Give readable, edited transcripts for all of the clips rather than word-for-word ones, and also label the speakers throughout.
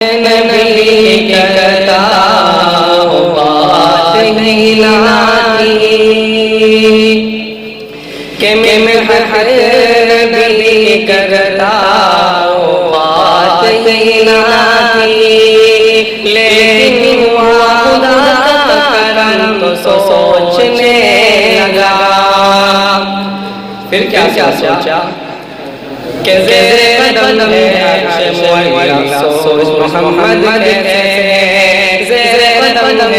Speaker 1: नबी करता हूँ बात नहीं लाती कि मैं हक नबी करता हूँ बात नहीं लाती, लेकिन खुदा का करम तो सोचने लगा। फिर क्या सोचा कि ज़ेरे कदम अर्श मुअल्ला सोच मोहम्मद कैसे, ज़ेरे कदम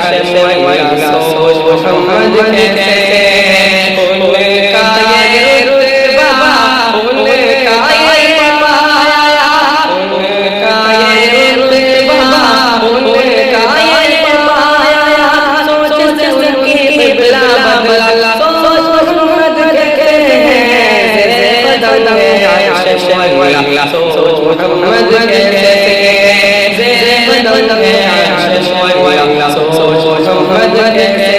Speaker 1: अर्श मुअल्ला सोच मोहम्मद कैसे, उनका ये रुतबा उनका ये पाया, उनका ये रुतबा उनका ये पाया, सोच से उनकी क़िबला बदला, सोच मोहम्मद कैसे, ज़ेरे कदम अर्श मुअल्ला सोच मोहम्मद कैसे, ज़ेरे कदम अर्श मुअल्ला सोच मोहम्मद कैसे,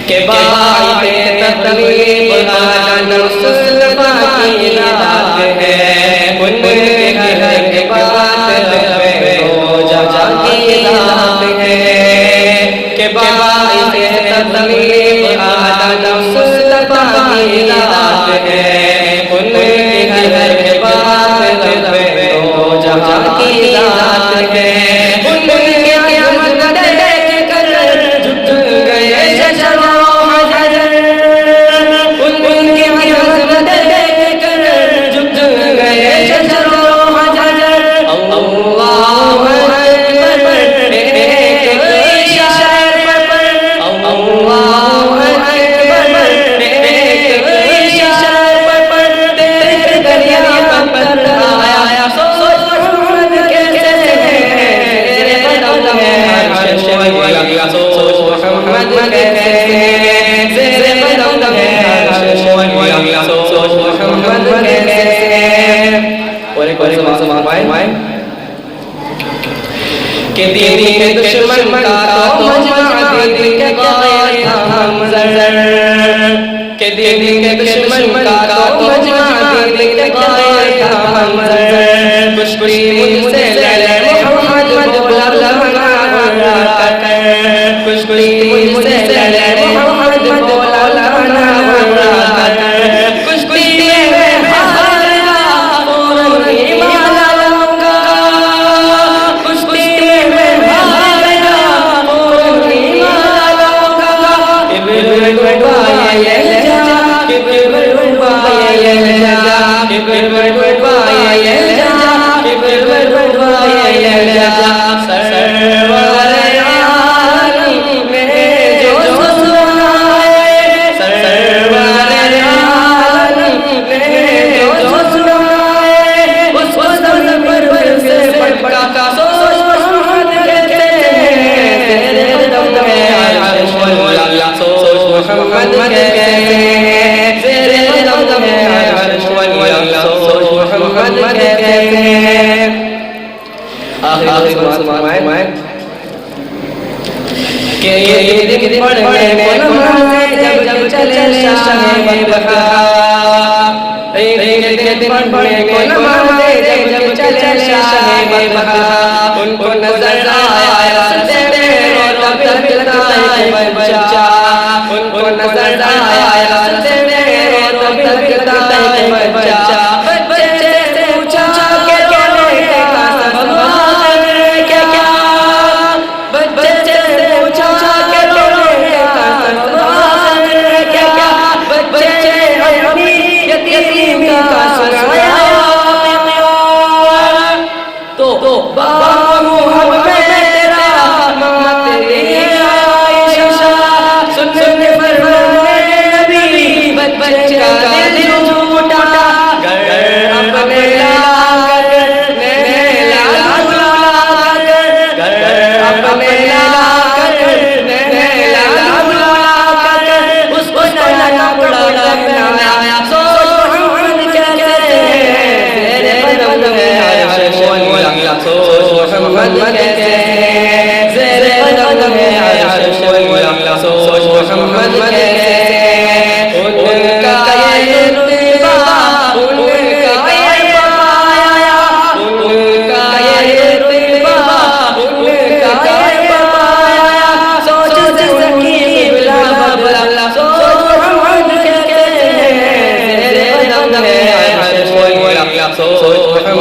Speaker 1: के बाइते तकलीफ आना मुस्तफा की रात है, उनके घर के बात पे रोजा की रात है, के बाइते तकलीफ आना मुस्तफा की रात है, उनके घर के बात पे रोजा की रात है, उनके अहमद देख कर झुक गए शजर हजर, उनके अहमद देख कर झुक गए शजर हजर, अल्लाहु अकबर एक इशारे पर, अल्लाहु अकबर एक इशारे पर, देख दरिया पर आया सोच मोहम्मद कैसे, ज़ेरे कदम अर्श मुअल्ला सोच मोहम्मद कैसे, ज़ेरे कदम अर्श मुअल्ला सोच मोहम्मद कैसे। और एक माय के दीनी के दुश्मन का तो मजमा दिल के गाय था मंजर, के दीनी के दुश्मन का तो मजमा दिल के गाय था मंजर, खुशबुशी मुझसे लड़े मोहम्मद बोला लहना कर, खुशबुशी मुझसे लड़े मोहम्मद बोला लहना कर, खुशबुशी में हारा फौरन ईमान लाऊंगा, खुशबुशी में हारा फौरन ईमान लाऊंगा, किब्र बढ़वाए ले जा, किब्र बढ़वाए ले जा, किब्र बढ़वाए ले जा, किब्र बढ़वाए ले जा, सरवर आलम में जो सुनाए, सरवर आलम में जो सुनाए, उस दम पर से पटका सोच मोहम्मद कैसे, ज़ेरे कदम अर्श मुअल्ला सोच मोहम्मद कैसे, ज़ेरे कदम अर्श मुअल्ला सोच मोहम्मद कैसे। आखिरी माय के ये दिन पढ़ने को नमाज़े जब चले शाह बरखा, ये दिन पढ़ने को नमाज़े जब चले शाह बरखा, उनको नजर आया सजदे और बिलखता है बच्चा, उनको नजर आया सजदे और बिलखता है बच्चा, बच्चे से पूछा के रोने का सबब है क्या, बच्चे से पूछा के रोने का सबब है क्या, बच्चे अपनी यतीम का सुनाया,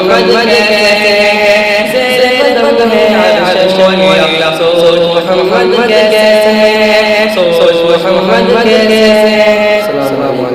Speaker 1: मोहम्मद कैसे ज़ेरे कदम है अर्श वाली, सोच मोहम्मद कैसे, सोच मोहम्मद कैसे